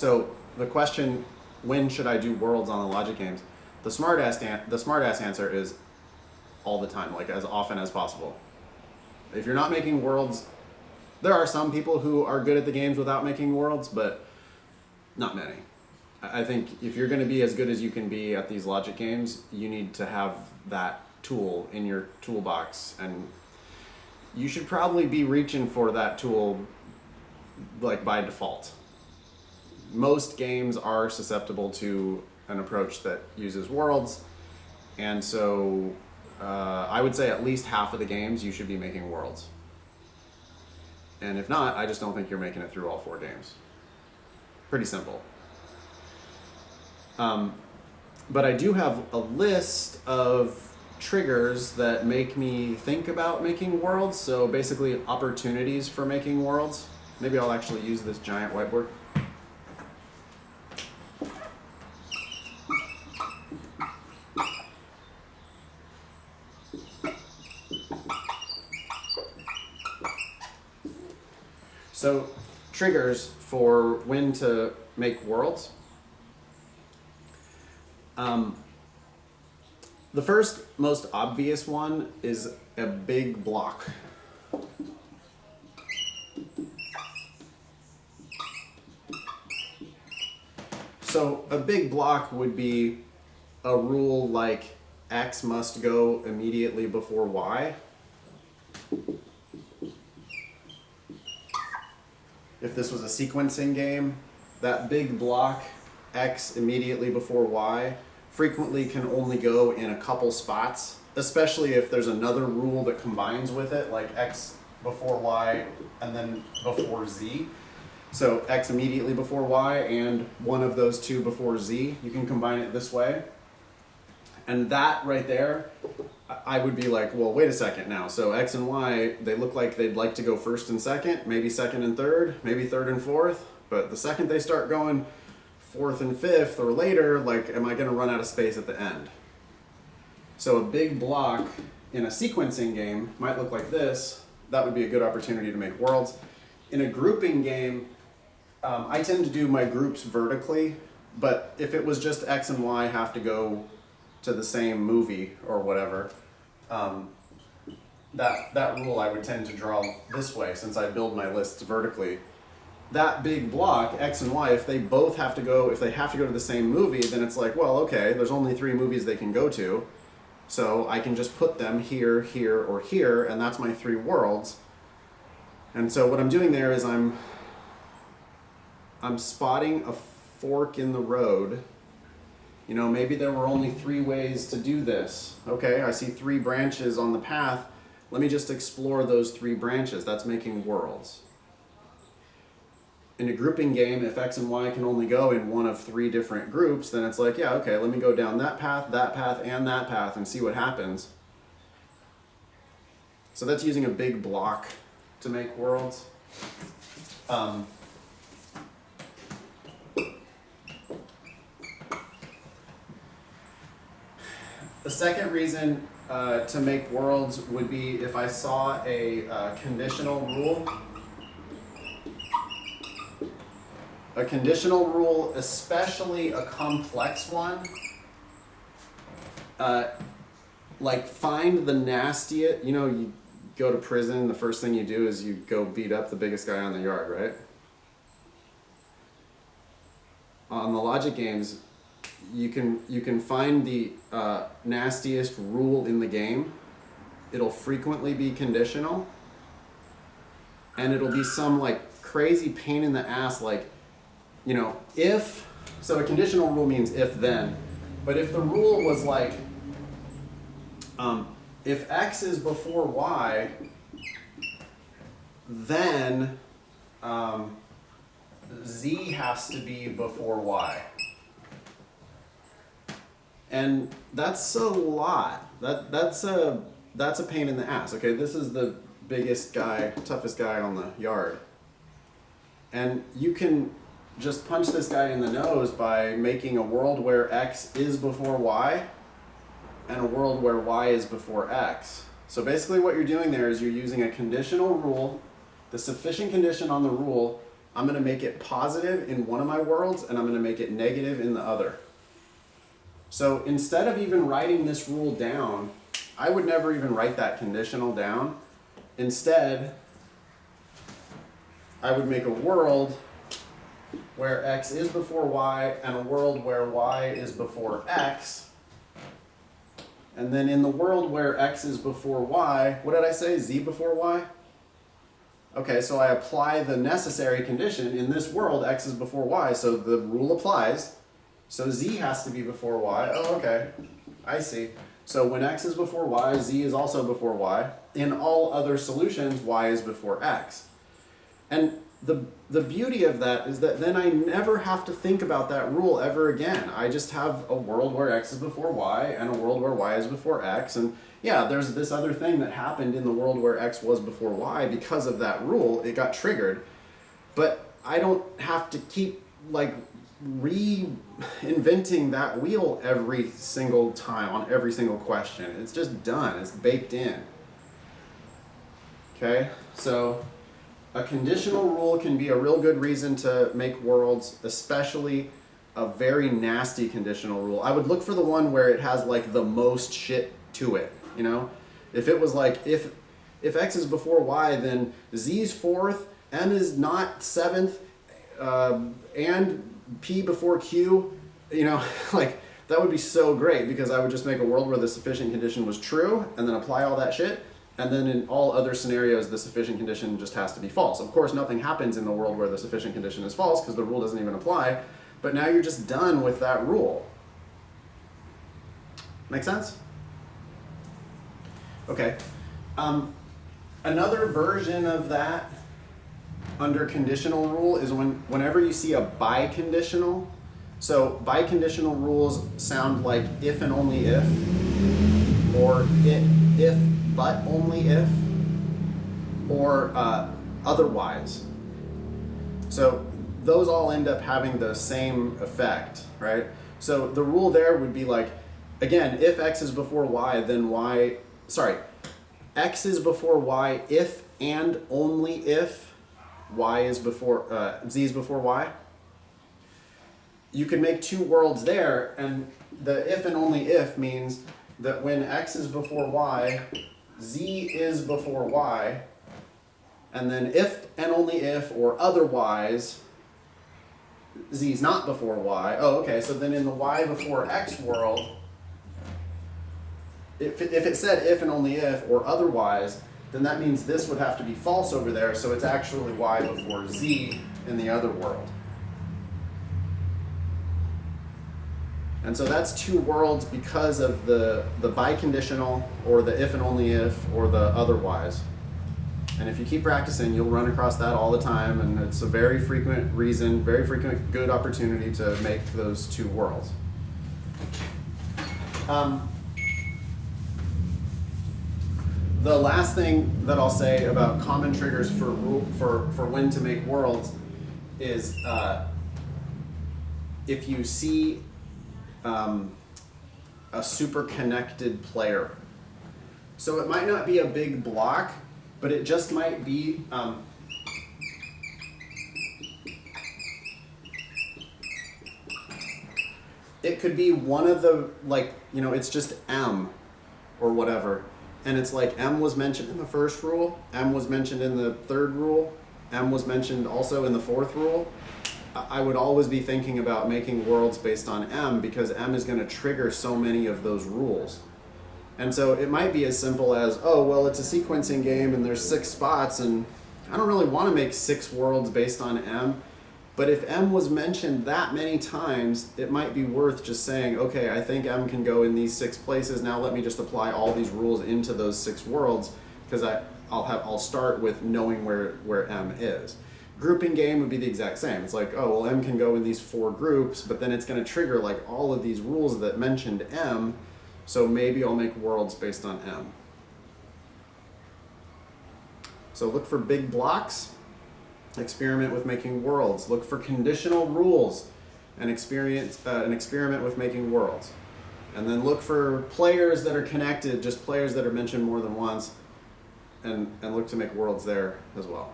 So the question, when should I do worlds on the logic games? The smart ass answer is all the time, like as often as possible. If you're not making worlds, there are some people who are good at the games without making worlds, but not many. I think if you're going to be as good as you can be at these logic games, you need to have that tool in your toolbox, and you should probably be reaching for that tool like by default. Most games are susceptible to an approach that uses worlds, and so I would say at least half of the games you should be making worlds. And if not, I just don't think you're making it through all 4 games. Pretty simple. But I do have a list of triggers that make me think about making worlds. So basically opportunities for making worlds. Maybe I'll actually use this giant whiteboard. So triggers for when to make worlds. The first most obvious one is a big block. So a big block would be a rule like X must go immediately before Y. If this was a sequencing game, that big block, X immediately before Y, frequently can only go in a couple spots, especially if there's another rule that combines with it, like X before Y and then before Z. So X immediately before Y and one of those two before Z, you can combine it this way. And that right there, I would be like, well, wait a second now. So X and Y, they look like they'd like to go first and second, maybe second and third, maybe third and fourth. But the second they start going fourth and fifth or later, like, am I going to run out of space at the end? So a big block in a sequencing game might look like this. That would be a good opportunity to make worlds. In a grouping game, I tend to do my groups vertically, but if it was just X and Y have to go to the same movie or whatever, that rule I would tend to draw this way since I build my lists vertically. That big block, X and Y, if they have to go to the same movie, then it's like, well, okay, there's only 3 movies they can go to, so I can just put them here, here, or here, and that's my 3 worlds. And so what I'm doing there is I'm spotting a fork in the road. You know, maybe there were only 3 ways to do this. Okay, I see 3 branches on the path. Let me just explore those 3 branches. That's making worlds. In a grouping game, if X and Y can only go in one of 3 different groups, then it's like, yeah, okay, let me go down that path, and that path and see what happens. So that's using a big block to make worlds. The second reason to make worlds would be if I saw a conditional rule. A conditional rule, especially a complex one, like find the nastiest, you know, you go to prison, the first thing you do is you go beat up the biggest guy on the yard, right? On the logic games, you can find the nastiest rule in the game. It'll frequently be conditional, and it'll be some like crazy pain in the ass, like, you know, so a conditional rule means if then, but if the rule was like, if X is before Y, then Z has to be before Y. And that's a lot. That's a pain in the ass. Okay, this is the biggest guy, toughest guy on the yard. And you can just punch this guy in the nose by making a world where X is before Y and a world where Y is before X. So basically what you're doing there is you're using a conditional rule, the sufficient condition on the rule I'm going to make it positive in one of my worlds, and I'm going to make it negative in the other. So instead of even writing this rule down, I would never even write that conditional down. Instead, I would make a world where x is before y and a world where y is before x. And then in the world where x is before y, what did I say? Z before y? Okay, so I apply the necessary condition. In this world, x is before y, so the rule applies. So z has to be before y. Oh, okay. I see. So when x is before y, z is also before y. In all other solutions, y is before x. And the beauty of that is that then I never have to think about that rule ever again. I just have a world where x is before y and a world where y is before x. And yeah, there's this other thing that happened in the world where x was before y because of that rule. It got triggered. But I don't have to keep like reinventing that wheel every single time on every single question. It's just done. It's baked in. Okay, so a conditional rule can be a real good reason to make worlds, especially a very nasty conditional rule. I would look for the one where it has like the most shit to it, you know? If it was like, if x is before y, then z's fourth, m is not seventh, and p before q, you know, like that would be so great because I would just make a world where the sufficient condition was true and then apply all that shit. And then in all other scenarios, the sufficient condition just has to be false. Of course, nothing happens in the world where the sufficient condition is false because the rule doesn't even apply. But now you're just done with that rule. Make sense? Okay. Another version of that under conditional rule is whenever you see a biconditional. So biconditional rules sound like if and only if, or if but only if, or otherwise. So those all end up having the same effect, right? So the rule there would be like, again, if x is before y, then x is before y if and only if y is before, z is before y. You could make two worlds there, and the if and only if means that when x is before y, z is before y, and then if and only if or otherwise, z is not before y. Oh, okay, so then in the y before x world, if it said if and only if or otherwise, then that means this would have to be false over there, so it's actually y before z in the other world. And so that's two worlds because of the biconditional, or the if and only if, or the otherwise. And if you keep practicing, you'll run across that all the time, and it's a very frequent reason, very frequent good opportunity to make those two worlds. The last thing that I'll say about common triggers for when to make worlds is if you see a super connected player. So it might not be a big block, but it just might be it could be one of the, like, you know, it's just M or whatever. And it's like M was mentioned in the first rule, M was mentioned in the third rule, M was mentioned also in the fourth rule. I would always be thinking about making worlds based on M because M is going to trigger so many of those rules. And so it might be as simple as, oh, well, it's a sequencing game and there's 6 spots and I don't really want to make 6 worlds based on M. But if M was mentioned that many times, it might be worth just saying, okay, I think M can go in these 6 places. Now let me just apply all these rules into those 6 worlds because I'll start with knowing where M is. Grouping game would be the exact same. It's like, oh, well, M can go in these 4 groups, but then it's going to trigger like all of these rules that mentioned M, so maybe I'll make worlds based on M. So look for big blocks, experiment with making worlds. Look for conditional rules and experiment with making worlds. And then look for players that are connected, just players that are mentioned more than once, and look to make worlds there as well.